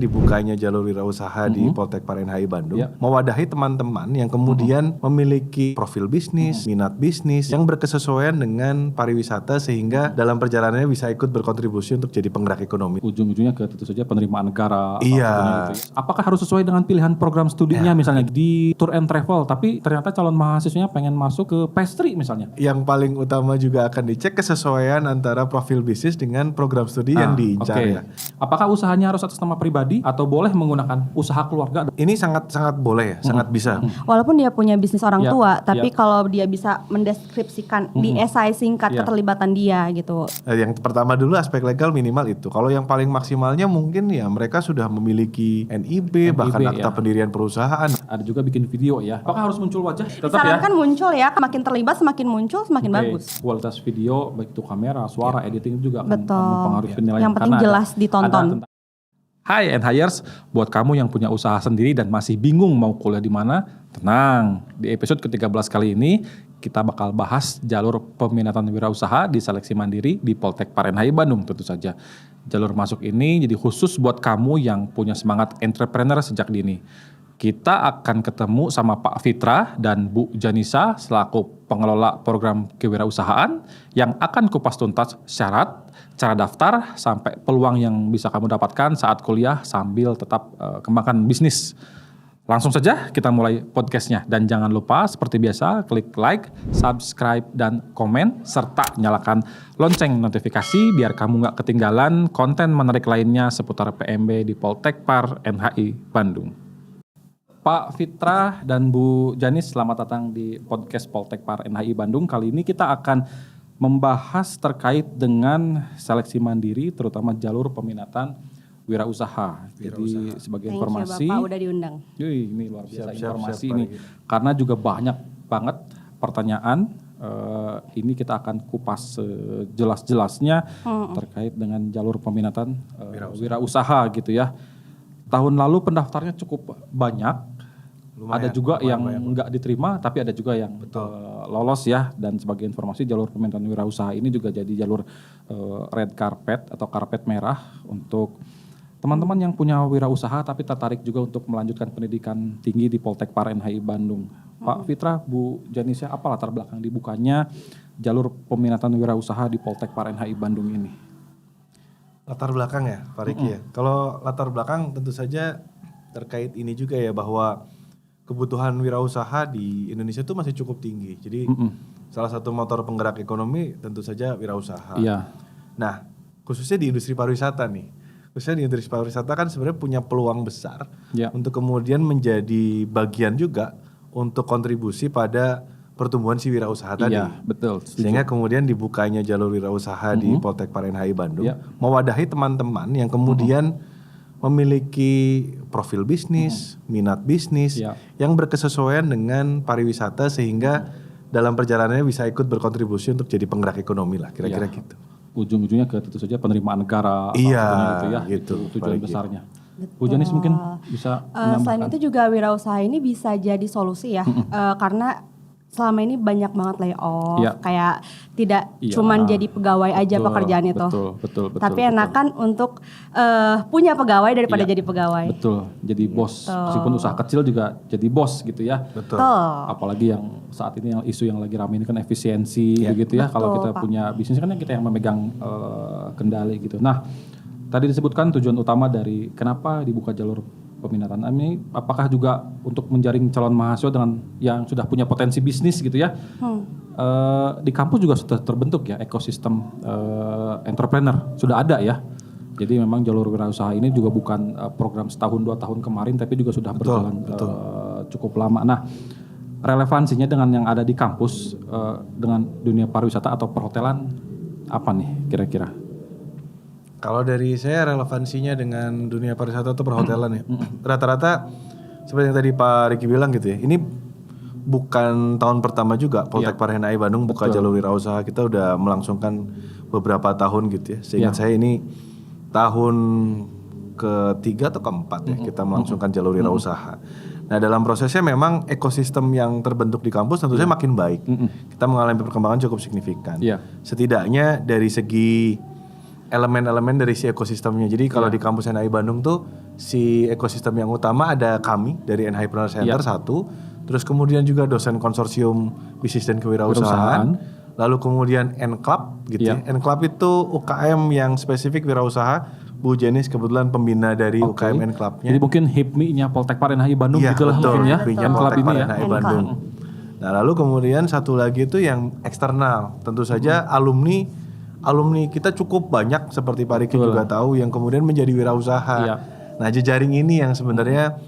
Dibukanya jalur wirausaha di Poltek Parenhai Bandung, Ya. mewadahi teman-teman yang kemudian memiliki profil bisnis, minat bisnis yang berkesesuaian dengan pariwisata sehingga dalam perjalanannya bisa ikut berkontribusi untuk jadi penggerak ekonomi. Ujung-ujungnya ke tentu saja penerimaan negara. Iya. Salah satunya gitu ya. Apakah harus sesuai dengan pilihan program studinya misalnya di tour and travel, tapi ternyata calon mahasiswanya pengen masuk ke pastry misalnya. Yang paling utama juga akan dicek kesesuaian antara profil bisnis dengan program studi yang diincar Oke. ya. Apakah usahanya harus atas nama pribadi atau boleh menggunakan usaha keluarga? Ini sangat boleh ya, sangat bisa. Walaupun dia punya bisnis orang Ya, tua, tapi ya. kalau dia bisa mendeskripsikan di esai singkat Ya. keterlibatan dia gitu. Yang pertama dulu aspek legal minimal itu. Kalau yang paling maksimalnya mungkin ya mereka sudah memiliki NIB, bahkan akta ya. pendirian perusahaan. Ada juga bikin video ya. Apakah harus muncul wajah? Tetap ya. Disarankan muncul ya, makin terlibat semakin muncul semakin Oke, bagus. kualitas video baik itu kamera, suara, editing juga akan Betul. mempengaruhi penilaian. Yang penting Karena jelas ditonton. Hai and Hires, buat kamu yang punya usaha sendiri dan masih bingung mau kuliah di mana, tenang. Di episode ke-13 kali ini kita bakal bahas jalur peminatan wirausaha di seleksi mandiri di Poltek Parenhai Bandung tentu saja. Jalur masuk ini jadi khusus buat kamu yang punya semangat entrepreneur sejak dini. Kita akan ketemu sama Pak Fitra dan Bu Janisa selaku pengelola program kewirausahaan yang akan kupas tuntas syarat, cara daftar, sampai peluang yang bisa kamu dapatkan saat kuliah sambil tetap kembangkan bisnis. Langsung saja kita mulai podcastnya. Dan jangan lupa seperti biasa klik like, subscribe, dan komen serta nyalakan lonceng notifikasi biar kamu gak ketinggalan konten menarik lainnya seputar PMB di Poltek Parenhai Bandung. Pak Fitra dan Bu Janis, selamat datang di podcast Poltek Parenhai Bandung. Kali ini kita akan membahas terkait dengan seleksi mandiri, terutama jalur peminatan wirausaha. Jadi sebagai informasi, Bapak udah diundang. ini luar biasa informasi siap, ini. Karena juga banyak banget pertanyaan. Ini kita akan kupas sejelas-jelasnya terkait dengan jalur peminatan wirausaha gitu ya. Tahun lalu pendaftarnya cukup banyak. Ada juga yang nggak diterima, tapi ada juga yang lolos ya. Dan sebagai informasi jalur peminatan wirausaha ini juga jadi jalur red carpet atau karpet merah untuk teman-teman yang punya wirausaha tapi tertarik juga untuk melanjutkan pendidikan tinggi di Poltek Parenhai Bandung. Pak Fitra, Bu Janisa, apa latar belakang dibukanya jalur peminatan wirausaha di Poltek Parenhai Bandung ini? Latar belakang ya Pak Riki ya. Kalau latar belakang tentu saja terkait ini juga ya bahwa kebutuhan wirausaha di Indonesia itu masih cukup tinggi. Jadi salah satu motor penggerak ekonomi tentu saja wirausaha. Iya. Nah, khususnya di industri pariwisata nih. Khususnya di industri pariwisata kan sebenarnya punya peluang besar untuk kemudian menjadi bagian juga untuk kontribusi pada pertumbuhan si wirausaha tadi. Iya, betul. Setuju. Sehingga kemudian dibukanya jalur wirausaha di Poltek Parenhai Bandung, mewadahi teman-teman yang kemudian memiliki profil bisnis, minat bisnis yang berkesesuaian dengan pariwisata sehingga dalam perjalanannya bisa ikut berkontribusi untuk jadi penggerak ekonomi lah, kira-kira gitu. Ujung-ujungnya ke tentu saja penerimaan negara. Iya, gitu ya. gitu, Itu tujuan Pak Riki. besarnya. Bu Janis mungkin bisa Selain itu juga wirausaha ini bisa jadi solusi ya, karena selama ini banyak banget layoff, kayak tidak cuman jadi pegawai aja pekerjaan itu. Betul. Tapi enakan untuk punya pegawai daripada jadi pegawai. Betul, jadi bos. Meskipun usaha kecil juga jadi bos gitu ya. Betul. Apalagi yang saat ini yang isu yang lagi rame ini kan efisiensi begitu ya. Kalau kita punya bisnis kan kita yang memegang kendali gitu. Nah, tadi disebutkan tujuan utama dari kenapa dibuka jalur peminatan ini, apakah juga untuk menjaring calon mahasiswa dengan yang sudah punya potensi bisnis gitu ya. Di kampus juga sudah terbentuk ya ekosistem entrepreneur, sudah ada ya. Jadi memang jalur wirausaha ini juga bukan program setahun 2 tahun kemarin, tapi juga sudah berjalan cukup lama. Nah, relevansinya dengan yang ada di kampus dengan dunia pariwisata atau perhotelan apa nih kira-kira? Kalau dari saya relevansinya dengan dunia pariwisata atau perhotelan ya. Rata-rata seperti yang tadi Pak Riki bilang gitu ya. Ini bukan tahun pertama juga Poltek Parenhai Bandung buka jalur wirausaha. Kita udah melangsungkan beberapa tahun gitu ya. Seingat saya ini tahun ketiga atau keempat ya kita melangsungkan jalur wirausaha. Nah, dalam prosesnya memang ekosistem yang terbentuk di kampus tentu saja makin baik. Kita mengalami perkembangan cukup signifikan. Setidaknya dari segi elemen-elemen dari si ekosistemnya. Jadi kalau di kampus NHI Bandung tuh si ekosistem yang utama ada kami dari NHI Preneur Center satu, terus kemudian juga dosen konsorsium bisnis dan kewirausahaan, lalu kemudian N-Club gitu ya. N-Club itu UKM yang spesifik wirausaha. Bu Jenis kebetulan pembina dari UKM N-Club-nya. Jadi mungkin HIPMI-nya Poltekpar NHI Bandung gitu lah mungkin ya. N-Club ini ya. NHI Bandung. Nah lalu kemudian satu lagi itu yang eksternal. Tentu saja alumni kita cukup banyak seperti Pak Riki juga tahu yang kemudian menjadi wirausaha. Nah jejaring ini yang sebenarnya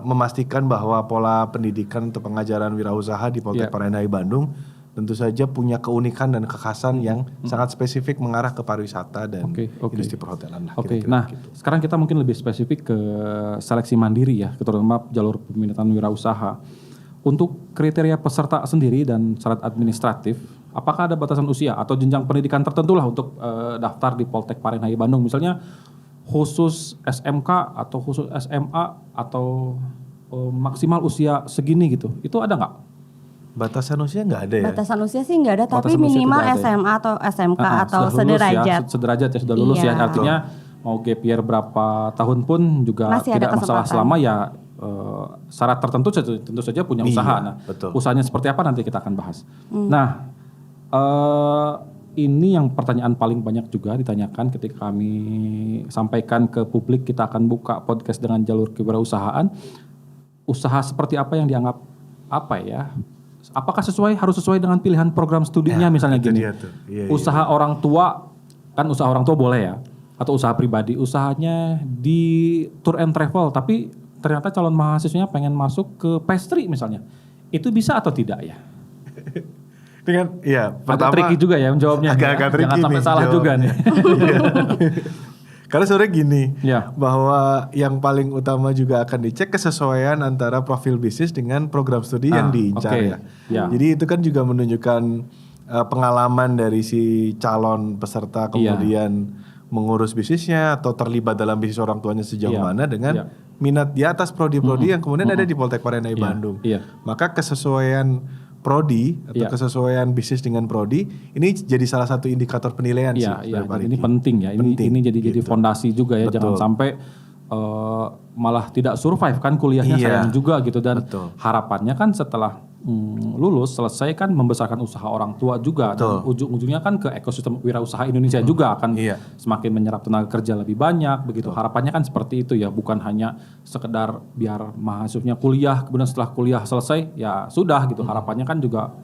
memastikan bahwa pola pendidikan atau pengajaran wirausaha di Poltekpar NHI Bandung tentu saja punya keunikan dan kekhasan yang sangat spesifik mengarah ke pariwisata dan industri perhotelan. Nah, sekarang kita mungkin lebih spesifik ke seleksi mandiri ya, terutama jalur peminatan wirausaha. Untuk kriteria peserta sendiri dan syarat administratif, apakah ada batasan usia atau jenjang pendidikan tertentu lah untuk daftar di Poltekpar NHI Bandung? Misalnya khusus SMK atau khusus SMA atau maksimal usia segini gitu, itu ada nggak? Batasan usia nggak ada ya? Batasan usia sih nggak ada, tapi minimal SMA atau SMK atau sederajat. Sederajat ya, sudah lulus ya. Artinya mau gap year berapa tahun pun juga masih tidak masalah selama ya syarat tertentu tentu saja punya usaha. Nah, usahanya seperti apa nanti kita akan bahas. Nah, ini yang pertanyaan paling banyak juga ditanyakan ketika kami sampaikan ke publik, kita akan buka podcast dengan jalur kewirausahaan. Usaha seperti apa yang dianggap apa ya? Apakah harus sesuai dengan pilihan program studinya misalnya gini. Usaha orang tua, kan usaha orang tua boleh ya. Atau usaha pribadi, usahanya di tour and travel. Tapi ternyata calon mahasiswanya pengen masuk ke pastry misalnya. Itu bisa atau tidak ya? Dengan, pertama. Agak tricky juga ya menjawabnya. Agak tricky. Jangan sampai salah juga nih. Karena sebenarnya gini, bahwa yang paling utama juga akan dicek kesesuaian antara profil bisnis dengan program studi yang diincar ya. Jadi itu kan juga menunjukkan pengalaman dari si calon peserta kemudian mengurus bisnisnya atau terlibat dalam bisnis orang tuanya sejauh mana dengan minat di atas prodi-prodi yang kemudian ada di Poltekpar NHI Bandung. Maka kesesuaian prodi atau kesesuaian bisnis dengan prodi ini jadi salah satu indikator penilaian sih. Ini penting ya. Ini jadi fondasi juga ya. Jangan sampai malah tidak survive kan kuliahnya sayang juga gitu dan harapannya kan setelah lulus selesai kan membesarkan usaha orang tua juga dan ujung-ujungnya kan ke ekosistem wirausaha Indonesia juga akan semakin menyerap tenaga kerja lebih banyak begitu. Harapannya kan seperti itu ya, bukan hanya sekedar biar mahasiswanya kuliah kemudian setelah kuliah selesai ya sudah gitu. Harapannya kan juga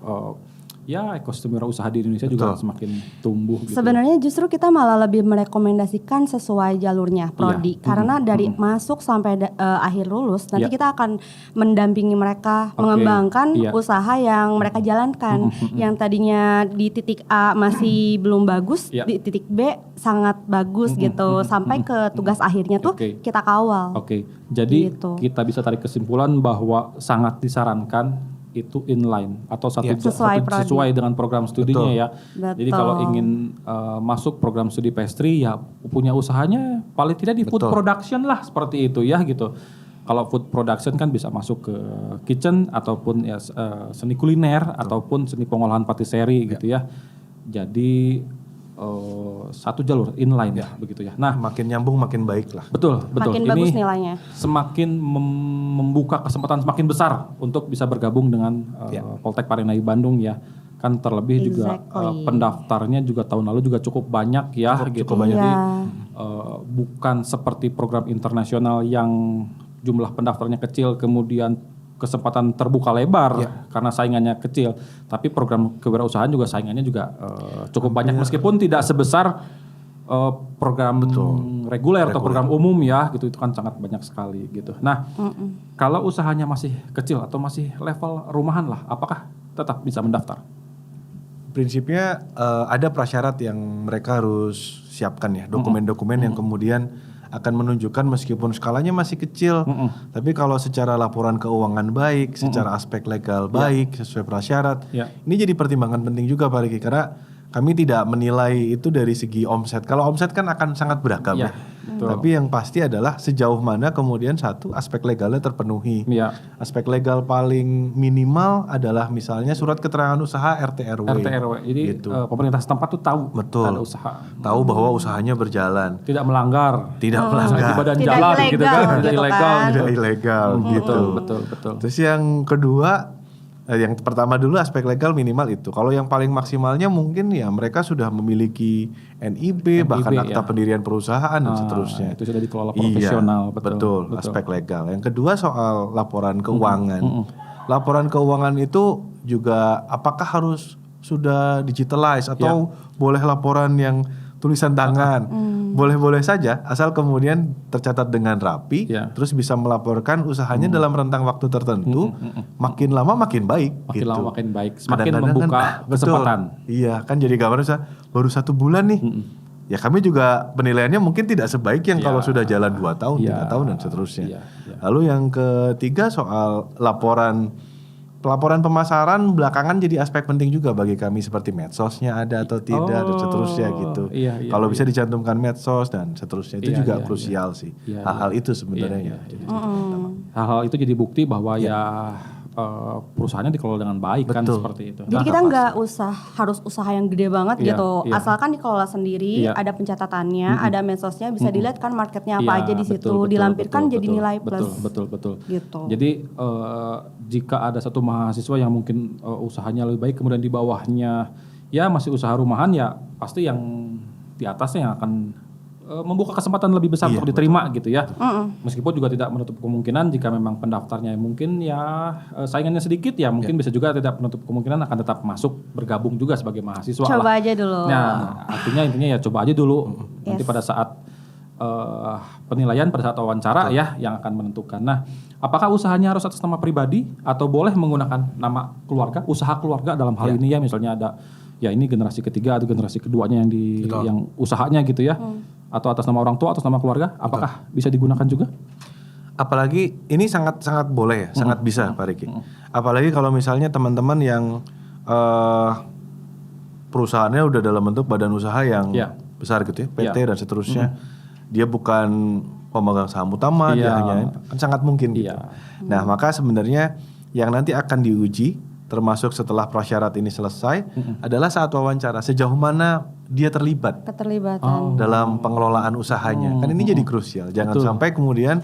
ekosistem wirausaha di Indonesia juga semakin tumbuh gitu. Sebenarnya justru kita malah lebih merekomendasikan sesuai jalurnya prodi karena dari masuk sampai akhir lulus nanti kita akan mendampingi mereka mengembangkan usaha yang mereka jalankan. Yang tadinya di titik A masih belum bagus, di titik B sangat bagus gitu sampai ke tugas akhirnya tuh kita kawal. Jadi kita bisa tarik kesimpulan bahwa sangat disarankan itu inline atau sesuai dengan program studinya ya. Jadi kalau ingin masuk program studi pastry ya punya usahanya paling tidak di food production lah seperti itu ya gitu. Kalau food production kan bisa masuk ke kitchen ataupun seni kuliner ataupun seni pengolahan patisserie gitu ya. Jadi satu jalur inline ya begitu ya. Nah, makin nyambung makin baik lah. Betul. Makin ini bagus nilainya. Semakin membuka kesempatan semakin besar untuk bisa bergabung dengan Poltekpar NHI Bandung ya. Kan terlebih juga pendaftarnya juga tahun lalu juga cukup banyak ya cukup banyak. Jadi bukan seperti program internasional yang jumlah pendaftarnya kecil kemudian kesempatan terbuka lebar karena saingannya kecil, tapi program kewirausahaan juga saingannya juga cukup banyak meskipun tidak sebesar program reguler atau program umum ya gitu, itu kan sangat banyak sekali gitu. Nah, kalau usahanya masih kecil atau masih level rumahan lah, apakah tetap bisa mendaftar? Prinsipnya ada prasyarat yang mereka harus siapkan ya, dokumen-dokumen yang kemudian akan menunjukkan meskipun skalanya masih kecil, tapi kalau secara laporan keuangan baik, secara aspek legal baik, sesuai prasyarat, ini jadi pertimbangan penting juga Pak Riki, karena kami tidak menilai itu dari segi omset. Kalau omset kan akan sangat beragam ya. Tapi yang pasti adalah sejauh mana kemudian satu aspek legalnya terpenuhi. Aspek legal paling minimal adalah misalnya surat keterangan usaha RT RW. Jadi gitu. Pemerintah setempat tuh tahu ada usaha. Tahu bahwa usahanya berjalan. Tidak melanggar. Tidak melanggar. Di badan jalan gitu kan. Tidak ilegal gitu. Betul. Terus yang kedua, yang pertama dulu aspek legal minimal itu. Kalau yang paling maksimalnya mungkin ya mereka sudah memiliki NIB bahkan akta pendirian perusahaan dan seterusnya. Itu sudah dikelola profesional. Betul, aspek legal. Yang kedua soal laporan keuangan. Laporan keuangan itu juga apakah harus sudah digitalize atau boleh laporan yang tulisan tangan. Boleh-boleh saja asal kemudian tercatat dengan rapi, terus bisa melaporkan usahanya dalam rentang waktu tertentu. Makin lama makin baik. Makin lama makin baik. Semakin membuka kesempatan. Iya kan jadi gambar baru 1 bulan nih. Ya kami juga penilaiannya mungkin tidak sebaik yang kalau sudah jalan 2 tahun, 3 tahun dan seterusnya. Lalu yang ketiga soal pelaporan pemasaran belakangan jadi aspek penting juga bagi kami seperti medsosnya ada atau tidak dan seterusnya gitu. Kalau bisa dicantumkan medsos dan seterusnya itu juga krusial sih. Hal-hal itu sebenarnya. Hal-hal itu jadi bukti bahwa perusahaannya dikelola dengan baik. Kan seperti itu. Jadi kita nggak harus usaha yang gede banget gitu. Asalkan dikelola sendiri, ada pencatatannya, ada medsosnya, bisa dilihat kan marketnya apa aja di situ, dilampirkan jadi nilai plus. Betul. Gitu. Jadi jika ada satu mahasiswa yang mungkin usahanya lebih baik, kemudian di bawahnya ya masih usaha rumahan, ya pasti yang di atasnya yang akan membuka kesempatan lebih besar untuk diterima gitu ya. Meskipun juga tidak menutup kemungkinan jika memang pendaftarnya mungkin ya saingannya sedikit ya mungkin bisa juga tidak menutup kemungkinan akan tetap masuk bergabung juga sebagai mahasiswa. Coba aja dulu. Nah, artinya intinya ya coba aja dulu. Nanti pada saat penilaian, pada saat wawancara ya yang akan menentukan. Nah, apakah usahanya harus atas nama pribadi atau boleh menggunakan nama keluarga, usaha keluarga dalam hal ini ya misalnya ada ya ini generasi ketiga atau generasi keduanya yang usahanya gitu ya. Atau atas nama orang tua, atas nama keluarga, apakah bisa digunakan juga? Apalagi ini sangat boleh ya, sangat bisa Pak Riki. Apalagi kalau misalnya teman-teman yang perusahaannya udah dalam bentuk badan usaha yang besar gitu ya, PT dan seterusnya. Dia bukan pemegang saham utama, dia hanya kan sangat mungkin gitu. Nah, maka sebenarnya yang nanti akan diuji termasuk setelah prasyarat ini selesai adalah saat wawancara sejauh mana dia terlibat keterlibatan dalam pengelolaan usahanya. Kan ini jadi krusial. Jangan sampai kemudian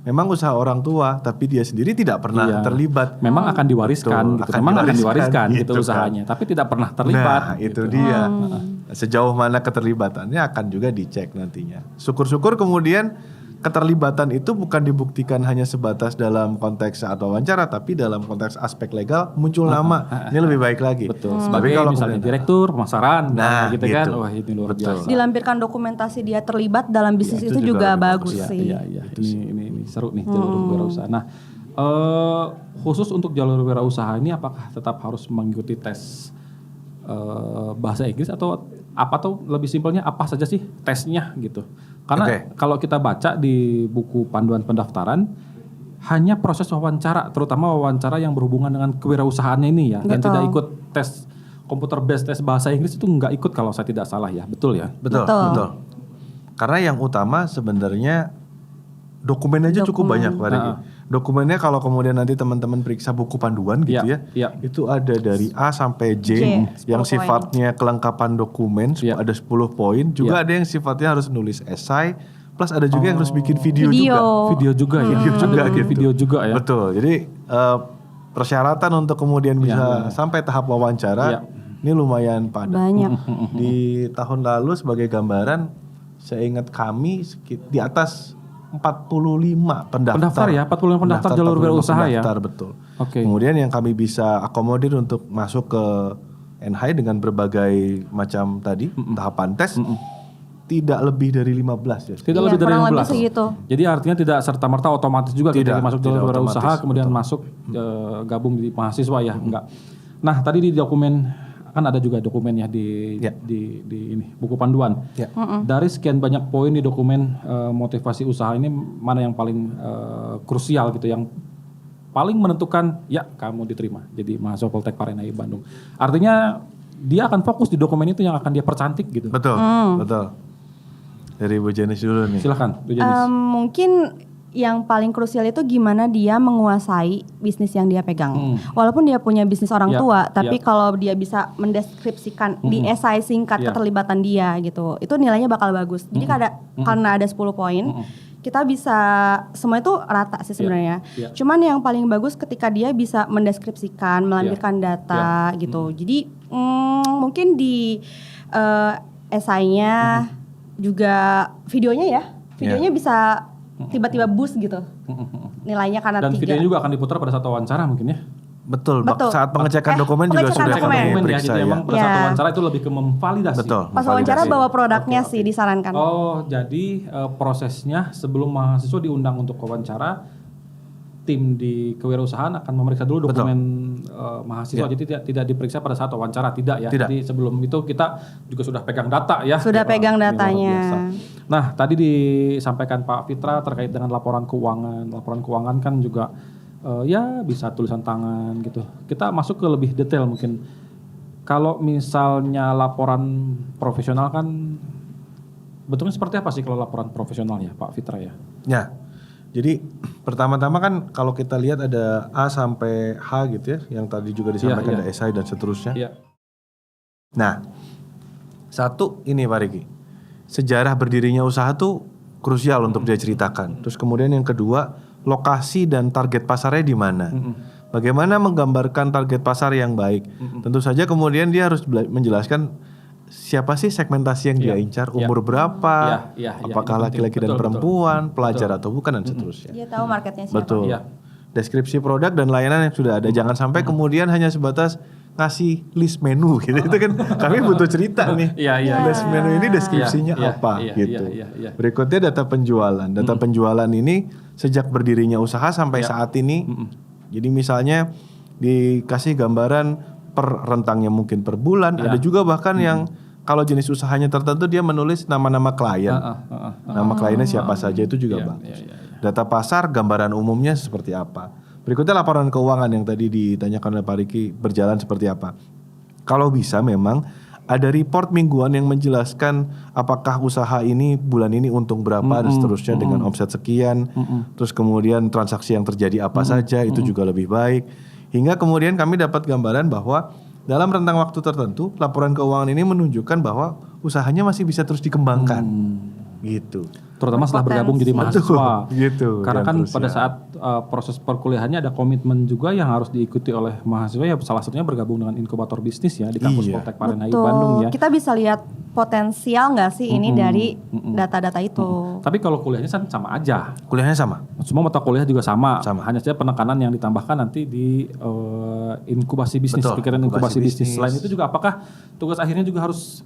memang usaha orang tua tapi dia sendiri tidak pernah terlibat. Memang akan diwariskan gitu. Memang akan diwariskan gitu usahanya, tapi tidak pernah terlibat. Nah, itu dia. Sejauh mana keterlibatannya akan juga dicek nantinya. Syukur-syukur kemudian keterlibatan itu bukan dibuktikan hanya sebatas dalam konteks saat wawancara, tapi dalam konteks aspek legal muncul nama. Ini lebih baik lagi. Betul. Sebagai kalau misalnya direktur pemasaran, gitu kan, wah ini luar biasa. Dilampirkan dokumentasi dia terlibat dalam bisnis itu juga bagus sih. Iya. Ini seru nih jalur wirausaha. Nah, khusus untuk jalur wirausaha ini apakah tetap harus mengikuti tes bahasa Inggris atau lebih simpelnya apa saja sih tesnya gitu? Karena kalau kita baca di buku panduan pendaftaran hanya proses wawancara, terutama wawancara yang berhubungan dengan kewirausahaannya ini ya, dan tidak ikut tes komputer based tes bahasa Inggris itu nggak ikut kalau saya tidak salah ya, betul ya? Betul. Karena yang utama sebenarnya dokumen aja cukup banyak Pak Riki. Dokumennya kalau kemudian nanti teman-teman periksa buku panduan gitu itu ada dari A sampai J yang sifatnya kelengkapan dokumen ada 10 poin, juga ada yang sifatnya harus nulis esai, plus ada juga yang harus bikin video juga. Video juga ya. Betul. Jadi persyaratan untuk kemudian bisa sampai tahap wawancara ini lumayan padat. Banyak. Di tahun lalu sebagai gambaran saya ingat kami di atas 45 pendaftar ya, 45 pendaftar jalur wirausaha ya. Betul. Kemudian yang kami bisa akomodir untuk masuk ke NHI dengan berbagai macam tadi tahapan tes tidak lebih dari 15 ya. Tidak lebih dari 15. Jadi artinya tidak serta-merta otomatis juga kita masuk jalur wirausaha kemudian masuk gabung di mahasiswa ya, enggak. Nah, tadi di dokumen kan ada juga dokumen ya di ini buku panduan. Dari sekian banyak poin di dokumen motivasi usaha ini mana yang paling krusial gitu, yang paling menentukan ya kamu diterima jadi mahasiswa Poltek Parenai Bandung. Artinya dia akan fokus di dokumen itu yang akan dia percantik gitu. Betul. Dari Bu Jenis dulu nih. Silakan, Bu Jenis. Mungkin yang paling krusial itu gimana dia menguasai bisnis yang dia pegang. Walaupun dia punya bisnis orang tua, tapi kalau dia bisa mendeskripsikan di esai singkat keterlibatan dia gitu, itu nilainya bakal bagus. Jadi karena ada 10 poin, kita bisa semua itu rata sih sebenarnya. Cuman yang paling bagus ketika dia bisa mendeskripsikan, melampirkan data gitu. Jadi mungkin di esainya juga videonya bisa tiba-tiba boost gitu nilainya karena dan videonya juga akan diputar pada saat wawancara mungkin ya. Betul. Saat pengecekan dokumen juga sudah kami periksa ya. Memang pada saat wawancara itu lebih ke memvalidasi. Betul. Pas wawancara bawa produknya sih disarankan. Oh, jadi prosesnya sebelum mahasiswa diundang untuk wawancara, tim di kewirausahaan akan memeriksa dulu dokumen mahasiswa. Jadi tidak diperiksa pada saat wawancara, tidak ya. Tidak. Jadi sebelum itu kita juga sudah pegang data ya. Sudah pegang datanya. Nah, tadi disampaikan Pak Fitra terkait dengan laporan keuangan. Laporan keuangan kan juga ya bisa tulisan tangan gitu. Kita masuk ke lebih detail mungkin. Kalau misalnya laporan profesional kan betulnya seperti apa sih kalau laporan profesional ya Pak Fitra ya? Ya. Jadi pertama-tama kan kalau kita lihat ada A sampai H gitu ya, yang tadi juga disampaikan ada esai dan seterusnya. Nah, satu ini Pak Riki, sejarah berdirinya usaha tuh krusial untuk dia ceritakan. Terus kemudian yang kedua, lokasi dan target pasarnya di mana. Bagaimana menggambarkan target pasar yang baik. Tentu saja kemudian dia harus menjelaskan siapa sih segmentasi yang dia incar, umur berapa, apakah laki-laki dan perempuan, pelajar atau bukan dan seterusnya. Dia tahu marketnya siapa. Betul. Deskripsi produk dan layanan yang sudah ada. Jangan sampai kemudian hanya sebatas ngasih list menu gitu. Itu kan kami butuh cerita nih. List menu ini deskripsinya apa gitu. Berikutnya data penjualan. Data penjualan ini sejak berdirinya usaha sampai saat ini. Jadi misalnya dikasih gambaran per rentangnya mungkin per bulan. Ada juga bahkan yang kalau jenis usahanya tertentu dia menulis nama-nama klien. Nama kliennya siapa saja itu juga bagus. Data pasar, gambaran umumnya seperti apa. Berikutnya laporan keuangan yang tadi ditanyakan oleh Pak Riki berjalan seperti apa. Kalau bisa memang ada report mingguan yang menjelaskan apakah usaha ini bulan ini untung berapa dan seterusnya dengan omset sekian. Terus kemudian transaksi yang terjadi apa saja itu juga lebih baik. Hingga kemudian kami dapat gambaran bahwa dalam rentang waktu tertentu laporan keuangan ini menunjukkan bahwa usahanya masih bisa terus dikembangkan. Gitu. Terutama setelah bergabung jadi mahasiswa. Gitu. Karena kan pada saat proses perkuliahannya ada komitmen juga yang harus diikuti oleh mahasiswa ya, salah satunya bergabung dengan inkubator bisnis ya di kampus Poltek Parenhai Bandung ya. Kita bisa lihat potensial nggak sih ini dari data-data itu. Tapi kalau kuliahnya sama aja. Kuliahnya sama. Semua mata kuliah juga sama. Hanya saja penekanan yang ditambahkan nanti di inkubasi bisnis, pikiran inkubasi bisnis. Selain itu juga apakah tugas akhirnya juga harus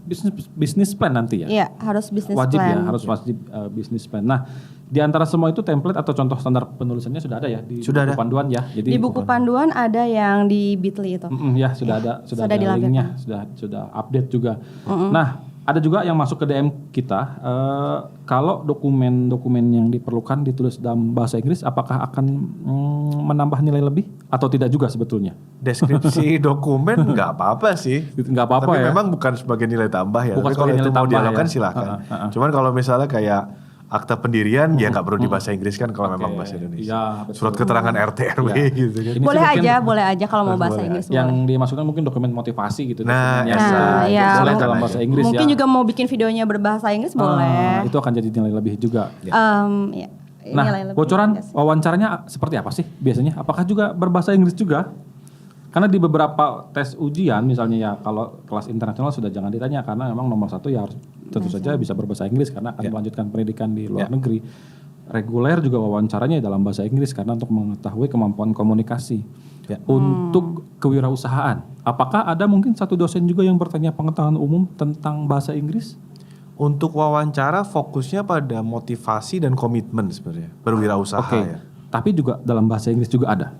bisnis plan nanti ya? Iya, harus bisnis plan. Wajib ya, harus wajib bisnis plan. Nah, di antara semua itu template atau contoh standar penulisannya sudah ada ya di buku panduan ya. Jadi di buku panduan ada yang di Bitly itu. Ya, sudah ada linknya, sudah update juga. Nah, ada juga yang masuk ke DM kita, kalau dokumen-dokumen yang diperlukan ditulis dalam bahasa Inggris, apakah akan menambah nilai lebih atau tidak juga sebetulnya? Deskripsi dokumen nggak apa-apa sih. Nggak apa-apa. Tapi ya. memang bukan sebagai nilai tambah ya. Bukan tapi kalau itu mau dialogkan ya. silakan. Cuman kalau misalnya kayak akta pendirian ya nggak perlu di bahasa Inggris kan kalau memang bahasa Indonesia. Ya, surat keterangan RT RW gitu kan. Boleh aja kalau mau bahasa Inggris. Yang dimasukkan mungkin dokumen motivasi gitu. Nah, ya. Boleh dalam bahasa Inggris mungkin juga mau bikin videonya berbahasa Inggris boleh. Itu akan jadi nilai lebih juga. Nah, bocoran wawancaranya seperti apa sih biasanya? Apakah juga berbahasa Inggris juga? Karena di beberapa tes ujian misalnya ya kalau kelas internasional sudah jangan ditanya karena memang nomor 1 ya harus tentu saja bisa berbahasa Inggris karena akan melanjutkan pendidikan di luar negeri. Reguler juga wawancaranya dalam bahasa Inggris karena untuk mengetahui kemampuan komunikasi. Untuk kewirausahaan, apakah ada mungkin satu dosen juga yang bertanya pengetahuan umum tentang bahasa Inggris? Untuk wawancara fokusnya pada motivasi dan komitmen sebenarnya berwirausaha ya. Tapi juga dalam bahasa Inggris juga ada.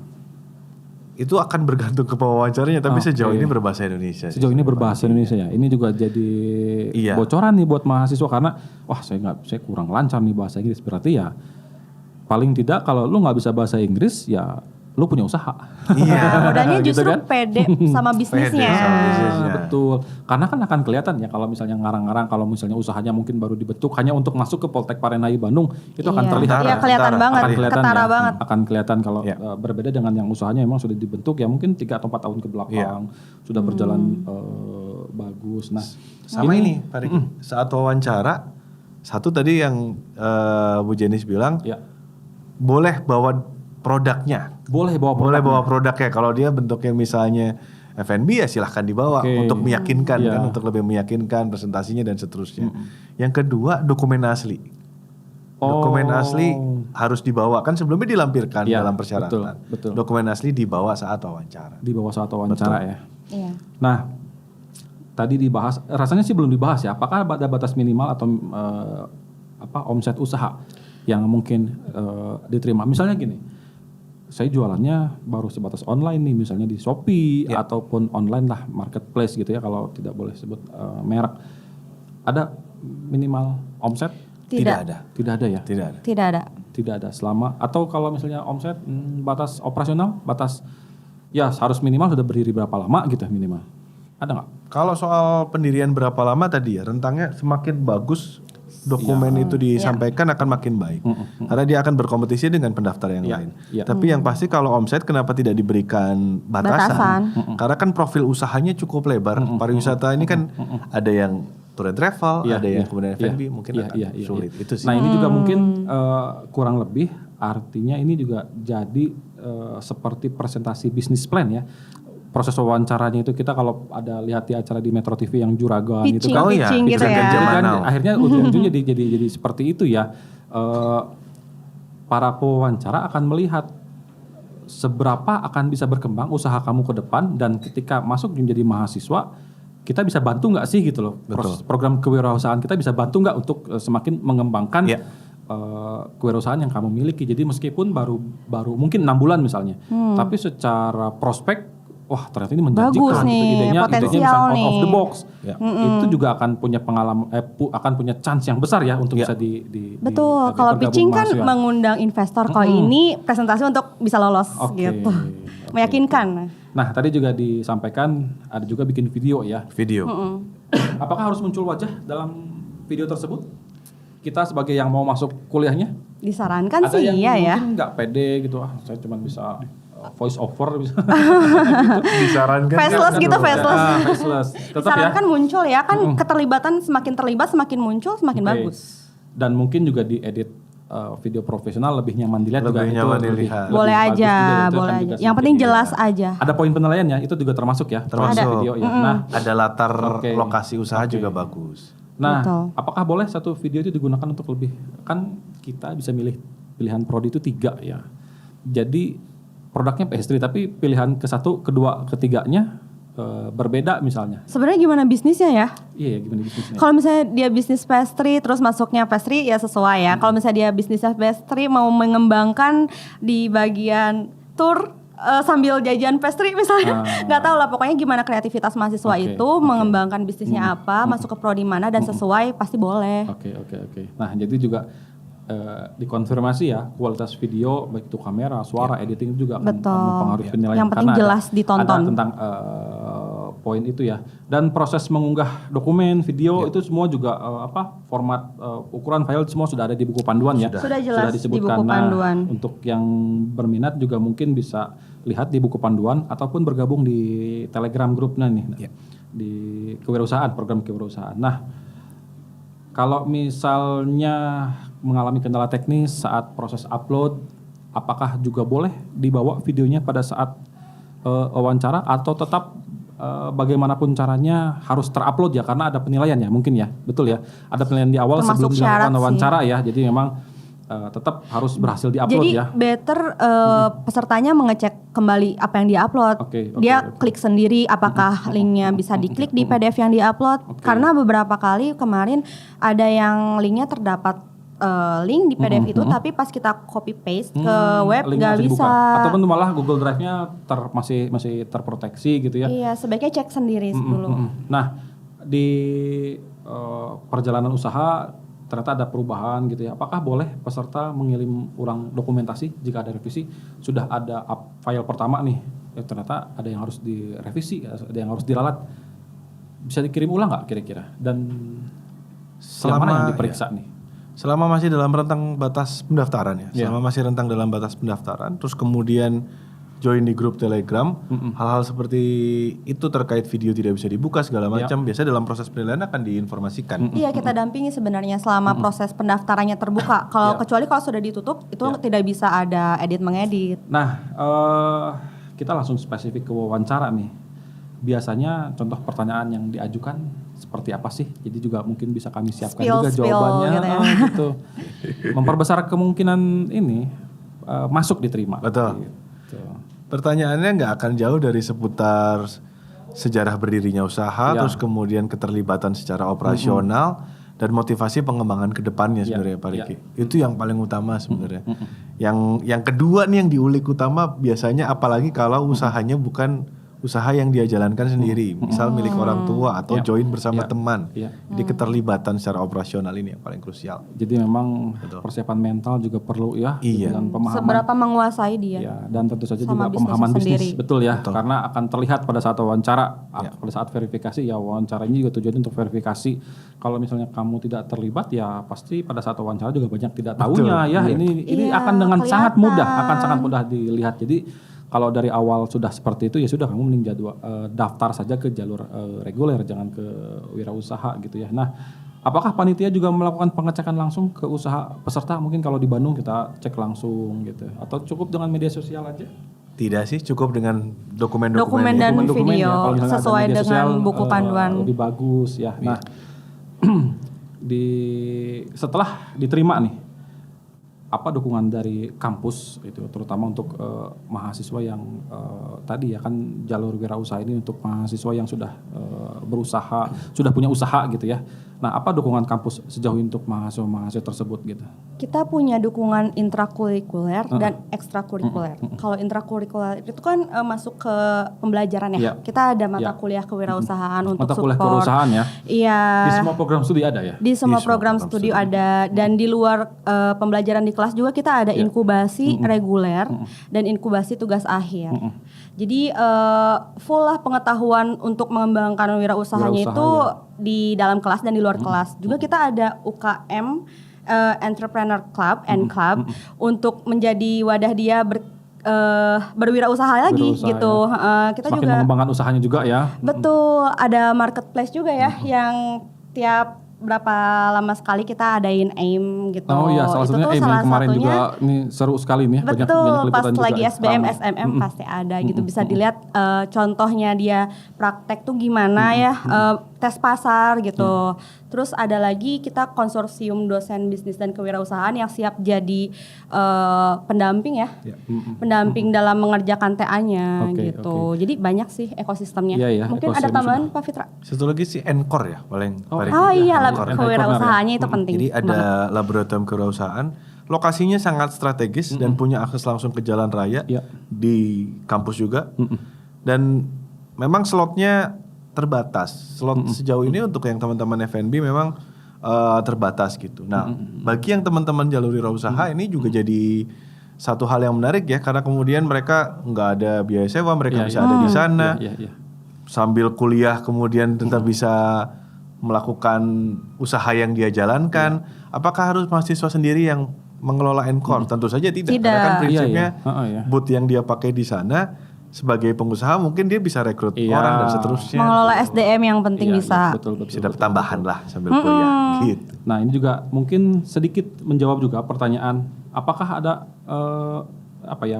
Itu akan bergantung ke pewawancaranya, tapi sejauh ini berbahasa Indonesia. Sejauh ini berbahasa Indonesia ya. Ini juga jadi bocoran nih buat mahasiswa karena saya kurang lancar nih bahasa Inggris. Berarti ya paling tidak kalau lu nggak bisa bahasa Inggris ya lu punya usaha. Iya. Modalnya Gitu justru kan? pede sama bisnisnya. Pede sama bisnisnya. Betul. Karena kan akan kelihatan ya kalau misalnya ngarang-ngarang, kalau misalnya usahanya mungkin baru dibentuk hanya untuk masuk ke Poltek Parenai Bandung, itu akan Iya. terlihat. Iya, kelihatan Antara. banget, Akan kelihatan ketara ya, banget. akan kelihatan kalau Iya. berbeda dengan yang usahanya memang sudah dibentuk ya mungkin 3 atau 4 tahun ke belakang sudah berjalan bagus. Nah, Sama ini Pak Riki, saat wawancara, satu tadi yang Bu Jenis bilang, ya boleh bawa produknya. boleh bawa Boleh bawa produknya. Kalau dia bentuknya misalnya F&B ya silahkan dibawa Oke. untuk meyakinkan Iya. kan, untuk lebih meyakinkan presentasinya dan seterusnya. Yang kedua dokumen asli. Dokumen asli harus dibawa, kan sebelumnya dilampirkan Iya, dalam persyaratan. betul. Dokumen asli dibawa saat wawancara. di bawah satu wawancara ya. Iya. Nah, tadi dibahas, rasanya sih belum dibahas ya. Apakah ada batas minimal atau omset usaha yang mungkin diterima? Misalnya gini, saya jualannya baru sebatas online nih, misalnya di Shopee ataupun online lah, marketplace gitu ya, kalau tidak boleh sebut merek. Ada minimal omset? Tidak ada. Tidak ada ya? Tidak ada. Tidak ada. Tidak ada. Selama, atau kalau misalnya omset, batas operasional, batas ya harus minimal sudah berdiri berapa lama gitu minimal. Ada nggak? Kalau soal pendirian berapa lama tadi ya, rentangnya semakin bagus dokumen itu disampaikan akan makin baik. Karena dia akan berkompetisi dengan pendaftar yang lain. Iya. Tapi yang pasti kalau omset kenapa tidak diberikan batasan? Karena kan profil usahanya cukup lebar. Pariwisata ini kan ada yang tour and travel, ada yang kemudian F&B, mungkin akan sulit. Itu sih. Nah ini juga mungkin kurang lebih artinya ini juga jadi seperti presentasi bisnis plan ya. Proses wawancaranya itu kita kalau ada lihat di acara di Metro TV yang Juragan itu kan, Pitching gitu Pitching ya. kan zaman kan now. akhirnya ujung-ujungnya jadi seperti itu ya. Para pewawancara akan melihat seberapa akan bisa berkembang usaha kamu ke depan, dan ketika masuk menjadi mahasiswa kita bisa bantu nggak sih gitu loh. Proses program kewirausahaan kita bisa bantu nggak untuk semakin mengembangkan kewirausahaan yang kamu miliki. Jadi meskipun baru mungkin 6 bulan misalnya, tapi secara prospek wah ternyata ini menjanjikan Bagus nih, gitu. idenya potensial misalnya out of the nih. box. Itu juga akan punya pengalaman akan punya chance yang besar ya untuk bisa di Betul, kalau bergabung pitching kan mahasiswa. mengundang investor. Kalau ini presentasi untuk bisa lolos gitu. Meyakinkan. Nah, tadi juga disampaikan ada juga bikin video ya. Video. Apakah harus muncul wajah dalam video tersebut? Kita sebagai yang mau masuk kuliahnya? Disarankan Ada sih yang iya ya. mungkin nggak pede gitu, saya cuma bisa voice over bisa. Disarankan. Faceless gitu, faceless. Faceless. Tetap ya. Disarankan muncul ya, kan keterlibatan semakin terlibat semakin muncul semakin Oke. bagus. Dan mungkin juga diedit video profesional lebih nyaman dilihat juga. Lebih itu nyaman lebih- dilihat. lebih Boleh bagus aja, juga, itu akan boleh juga aja. Yang semakin penting dilihat. jelas aja. Ada poin penilaiannya itu juga termasuk ya. Termasuk. Video ya. Nah, Ada latar Oke. lokasi usaha juga bagus. Nah, Betul. apakah boleh satu video itu digunakan untuk lebih? Kan kita bisa milih pilihan prodi itu 3 ya. Jadi produknya PS3 tapi pilihan ke-1, kedua, ketiganya berbeda misalnya. Sebenarnya gimana bisnisnya ya? Iya, gimana bisnisnya? Kalau misalnya dia bisnis pastry terus masuknya pastry ya sesuai ya. Kalau misalnya dia bisnisnya pastry mau mengembangkan di bagian tour sambil jajan pastry misalnya, nggak tahu lah pokoknya gimana kreativitas mahasiswa Oke, itu mengembangkan bisnisnya apa, masuk ke prodi mana dan sesuai pasti boleh. Oke. Nah, jadi juga dikonfirmasi ya kualitas video baik itu kamera, suara, editing juga akan Betul. mempengaruhi penilaian. Yang penting Karena jelas ditonton. Ada tentang poin itu ya. Dan proses mengunggah dokumen, video itu semua juga format ukuran file semua sudah ada di buku panduan ya. Sudah jelas di disebutkan. buku panduan. Nah, untuk yang berminat juga mungkin bisa lihat di buku panduan ataupun bergabung di Telegram grupnya nih. Di kewirausahaan, program kewirausahaan. Nah, kalau misalnya mengalami kendala teknis saat proses upload, apakah juga boleh dibawa videonya pada saat wawancara atau tetap bagaimanapun caranya harus terupload ya karena ada penilaian ya mungkin ya, betul ya, ada penilaian di awal Termasuk sebelum dilakukan syarat wawancara ya, jadi memang tetap harus berhasil diupload Jadi ya. better pesertanya mengecek kembali apa yang diupload. Oke. Dia klik sendiri apakah linknya bisa diklik di PDF yang diupload. Karena beberapa kali kemarin ada yang linknya terdapat link di PDF itu, tapi pas kita copy paste ke web Linknya nggak harus dibuka. bisa. Ataupun malah Google Drive-nya masih terproteksi gitu ya. Iya, sebaiknya cek sendiri dulu. Nah, di perjalanan usaha ternyata ada perubahan gitu ya. Apakah boleh peserta mengirim ulang dokumentasi jika ada revisi? Sudah ada file pertama nih, ternyata ada yang harus direvisi, ada yang harus diralat. Bisa dikirim ulang nggak kira-kira? Dan yang mana yang diperiksa nih? Selama masih dalam rentang batas pendaftaran ya. Selama masih rentang dalam batas pendaftaran, terus kemudian join di grup Telegram, hal-hal seperti itu terkait video tidak bisa dibuka segala macam, biasanya dalam proses penilaian akan diinformasikan. Iya, kita dampingi sebenarnya selama proses pendaftarannya terbuka. Kalau kecuali kalau sudah ditutup itu tidak bisa ada edit mengedit. Nah, kita langsung spesifik ke wawancara nih. Biasanya contoh pertanyaan yang diajukan seperti apa sih? Jadi juga mungkin bisa kami siapkan juga jawabannya gitu, ya. Gitu. Memperbesar kemungkinan ini masuk diterima. Betul. Gitu. Pertanyaannya nggak akan jauh dari seputar sejarah berdirinya usaha, terus kemudian keterlibatan secara operasional dan motivasi pengembangan ke depannya sebenarnya Pak Riki. Itu yang paling utama sebenarnya. Yang kedua nih yang diulik utama biasanya apalagi kalau usahanya bukan usaha yang dia jalankan sendiri, misal milik orang tua atau join bersama teman. Jadi keterlibatan secara operasional ini yang paling krusial. Jadi memang persiapan mental juga perlu ya, dan pemahaman. Seberapa menguasai dia. Ya, dan tentu saja juga pemahaman bisnis, betul ya, karena akan terlihat pada saat wawancara, pada saat verifikasi ya wawancara ini juga tujuannya untuk verifikasi. Kalau misalnya kamu tidak terlibat ya pasti pada saat wawancara juga banyak tidak tahunya ya. Ini akan dengan sangat mudah dilihat. Jadi kalau dari awal sudah seperti itu ya sudah kamu mending daftar saja ke jalur reguler, jangan ke wirausaha gitu ya. Nah, apakah panitia juga melakukan pengecekan langsung ke usaha peserta? Mungkin kalau di Bandung kita cek langsung gitu, atau cukup dengan media sosial aja? Tidak sih, cukup dengan dokumen dan video ya. Sesuai dengan sosial, buku panduan. Lebih bagus ya. Nah, setelah diterima nih, apa dukungan dari kampus itu terutama untuk mahasiswa yang tadi ya kan jalur wirausaha ini untuk mahasiswa yang sudah berusaha, sudah punya usaha gitu ya. Nah, apa dukungan kampus sejauh ini untuk mahasiswa tersebut gitu? Kita punya dukungan intrakurikuler dan ekstrakurikuler. Kalau intrakurikuler itu kan masuk ke pembelajaran ya. Kita ada mata kuliah kewirausahaan untuk mata support. Mata kuliah kewirausahaan ya? Iya. Di semua program studi ada ya? Di semua program studi ada, dan di luar pembelajaran di kelas juga kita ada inkubasi reguler dan inkubasi tugas akhir. Jadi full lah pengetahuan untuk mengembangkan wirausahanya itu di dalam kelas dan di luar kelas. Juga kita ada UKM Entrepreneur Club Club untuk menjadi wadah dia berwirausaha lagi gitu. Kita semakin juga mengembangkan usahanya juga ya. Betul, ada marketplace juga ya yang tiap berapa lama sekali kita adain AIM gitu. Oh iya, salah satunya AIM yang kemarin juga ini seru sekali nih. Betul, pas lagi SBM, SMM pasti ada gitu. Bisa dilihat contohnya dia praktek tuh gimana ya, tes pasar gitu. Terus ada lagi kita konsorsium dosen bisnis dan kewirausahaan yang siap jadi pendamping ya. Pendamping dalam mengerjakan TA-nya gitu. Jadi banyak sih ekosistemnya. Mungkin ada tambahan Pak Fitra? Satu lagi sih Encore ya paling. Oh iya, kewirausahaannya itu penting. Jadi ada laboratorium kewirausahaan, lokasinya sangat strategis dan punya akses langsung ke jalan raya di kampus juga. Dan memang slotnya terbatas. Slot sejauh ini untuk yang teman-teman FNB memang terbatas gitu. Nah, bagi yang teman-teman jalur wirausaha ini juga jadi satu hal yang menarik ya, karena kemudian mereka nggak ada biaya sewa, mereka bisa ada di sana sambil kuliah, kemudian tetap bisa melakukan usaha yang dia jalankan. Apakah harus mahasiswa sendiri yang mengelola Encore? Tentu saja tidak. Karena kan prinsipnya booth yang dia pakai di sana sebagai pengusaha mungkin dia bisa rekrut orang dan seterusnya. Mengelola SDM yang penting bisa. Bisa dapat tambahan lah sambil kuliah gitu. Nah, ini juga mungkin sedikit menjawab juga pertanyaan, apakah ada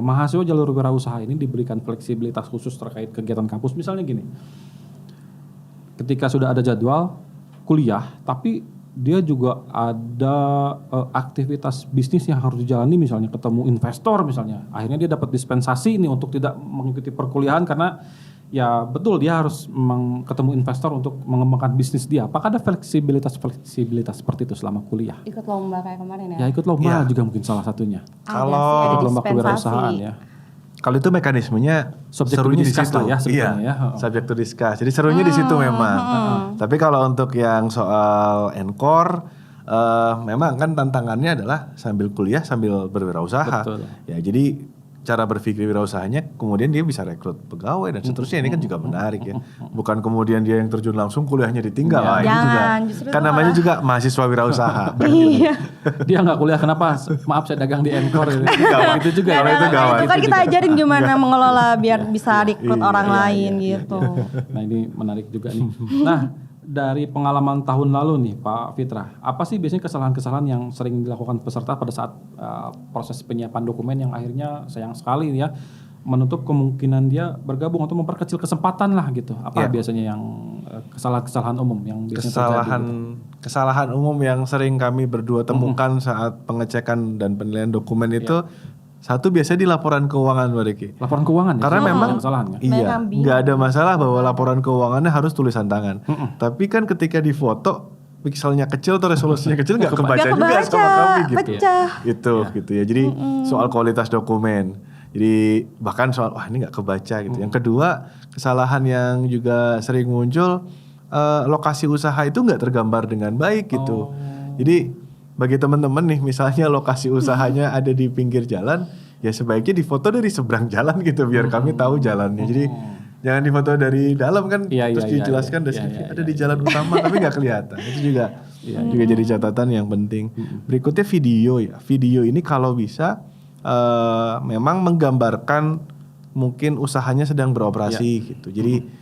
mahasiswa jalur wirausaha ini diberikan fleksibilitas khusus terkait kegiatan kampus? Misalnya gini, ketika sudah ada jadwal kuliah, tapi dia juga ada aktivitas bisnis yang harus dijalani, misalnya ketemu investor misalnya. Akhirnya dia dapat dispensasi nih untuk tidak mengikuti perkuliahan karena ya betul dia harus ketemu investor untuk mengembangkan bisnis dia. Apakah ada fleksibilitas seperti itu selama kuliah? Ikut lomba kayak kemarin ya? Ya ikut lomba juga mungkin salah satunya. Kalau ikut lomba kewirausahaan ya. Kalau itu mekanismenya serunya di situ ya sebenarnya. Subject to discuss. Jadi serunya di situ memang. Tapi kalau untuk yang soal Encore memang kan tantangannya adalah sambil kuliah sambil berwirausaha. Betul. Ya jadi cara berpikir wirausahanya kemudian dia bisa rekrut pegawai dan seterusnya, ini kan juga menarik ya. Bukan kemudian dia yang terjun langsung kuliahnya ditinggal. Ini juga kan namanya juga mahasiswa wirausaha. Iya. Dia nggak kuliah kenapa? Maaf saya dagang di Encore. Itu juga. Kalau itu gawat. Itu kan kita ajarin gimana mengelola biar bisa rekrut orang lain gitu. Nah ini menarik juga nih. Nah dari pengalaman tahun lalu nih Pak Fitra, apa sih biasanya kesalahan-kesalahan yang sering dilakukan peserta pada saat proses penyiapan dokumen yang akhirnya sayang sekali ya menutup kemungkinan dia bergabung atau memperkecil kesempatan lah gitu. Apa biasanya yang kesalahan-kesalahan umum yang biasanya terjadi? Kesalahan umum yang sering kami berdua temukan saat pengecekan dan penilaian dokumen itu, satu biasanya di laporan keuangan, Pak Riki. Laporan keuangan ya? Karena memang kesalahannya. iya, nggak ada masalah bahwa laporan keuangannya harus tulisan tangan. Tapi kan ketika difoto pikselnya kecil atau resolusinya kecil nggak kebaca juga sama kami gitu. Pecah. Gitu ya. Jadi soal kualitas dokumen. Jadi bahkan soal wah ini nggak kebaca gitu. Yang kedua, kesalahan yang juga sering muncul, lokasi usaha itu nggak tergambar dengan baik gitu. Jadi bagi teman-teman nih misalnya lokasi usahanya ada di pinggir jalan, ya sebaiknya difoto dari seberang jalan gitu biar kami tahu jalannya. Jadi jangan difoto dari dalam kan, terus dijelaskan deskripsi ada di jalan utama tapi nggak kelihatan. Itu juga jadi catatan yang penting. Berikutnya video ya. Video ini kalau bisa memang menggambarkan mungkin usahanya sedang beroperasi gitu. Jadi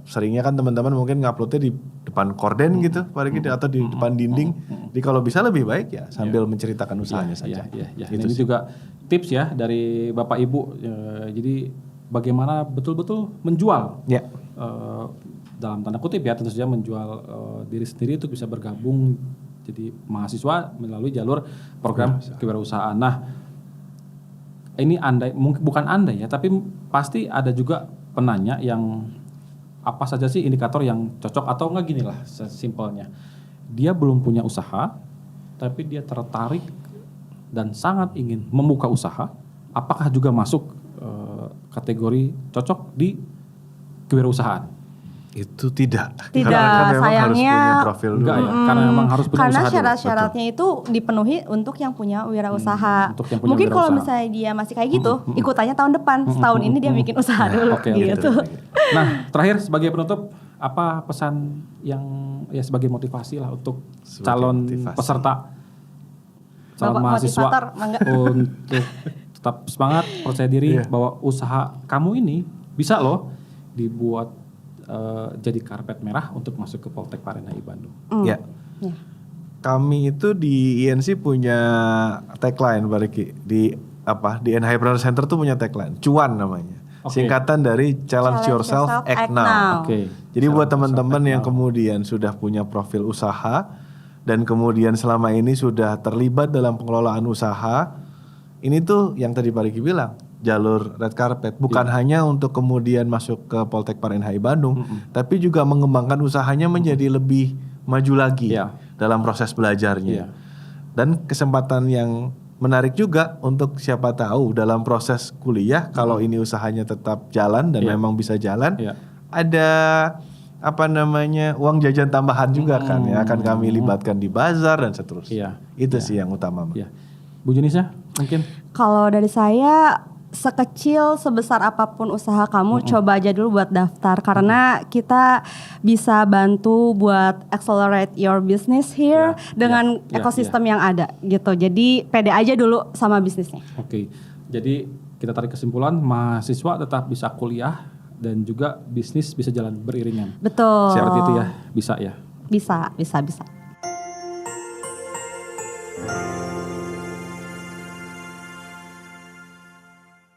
seringnya kan teman-teman mungkin nguploadnya di depan korden gitu, atau di depan dinding. Jadi kalau bisa lebih baik ya sambil menceritakan usahanya saja. Gitu ini juga tips ya dari Bapak Ibu. Jadi bagaimana betul-betul menjual dalam tanda kutip ya, tentu saja menjual diri sendiri itu bisa bergabung jadi mahasiswa melalui jalur program kewirausahaan. Nah ini andai, mungkin bukan andai ya, tapi pasti ada juga penanya yang apa saja sih indikator yang cocok atau enggak, gini lah simpelnya. Dia belum punya usaha, tapi dia tertarik dan sangat ingin membuka usaha. Apakah juga masuk kategori cocok di kewirausahaan? Itu tidak. Karena memang sayangnya harus punya profil dulu. Enggak ya, karena memang harus punya karena usaha dulu. syarat-syaratnya itu dipenuhi untuk yang punya wirausaha. Untuk yang punya Mungkin kalau wirausaha. misalnya dia masih kayak gitu, ikutannya tahun depan. Setahun ini dia bikin usaha dulu gitu. Nah, terakhir sebagai penutup, apa pesan yang ya sebagai motivasi lah untuk calon peserta, calon Bapak mahasiswa motivator, mangga. untuk tetap semangat, percaya diri bahwa usaha kamu ini bisa loh dibuat jadi karpet merah untuk masuk ke Poltek Parenhai Bandung. Ya. Kami itu di INC punya tagline, Pak Riki. Di Entrepreneur Center tuh punya tagline, cuan namanya. Singkatan dari Challenge Yourself, Act Now. Jadi buat teman-teman yang kemudian sudah punya profil usaha dan kemudian selama ini sudah terlibat dalam pengelolaan usaha, ini tuh yang tadi Pak Riki bilang, jalur red carpet bukan hanya untuk kemudian masuk ke Poltek Parenhai Bandung, tapi juga mengembangkan usahanya menjadi lebih maju lagi dalam proses belajarnya. Dan kesempatan yang menarik juga untuk siapa tahu dalam proses kuliah kalau ini usahanya tetap jalan dan memang bisa jalan, ada uang jajan tambahan juga kan ya, akan kami libatkan di bazar dan seterusnya. Itu sih yang utama. Bu Junisa mungkin? Kalau dari saya, sekecil sebesar apapun usaha kamu, coba aja dulu buat daftar, karena kita bisa bantu buat accelerate your business here dengan ekosistem yang ada gitu. Jadi pede aja dulu sama bisnisnya. Jadi kita tarik kesimpulan, mahasiswa tetap bisa kuliah dan juga bisnis bisa jalan beriringan. Betul. Seperti itu ya, bisa ya. Bisa.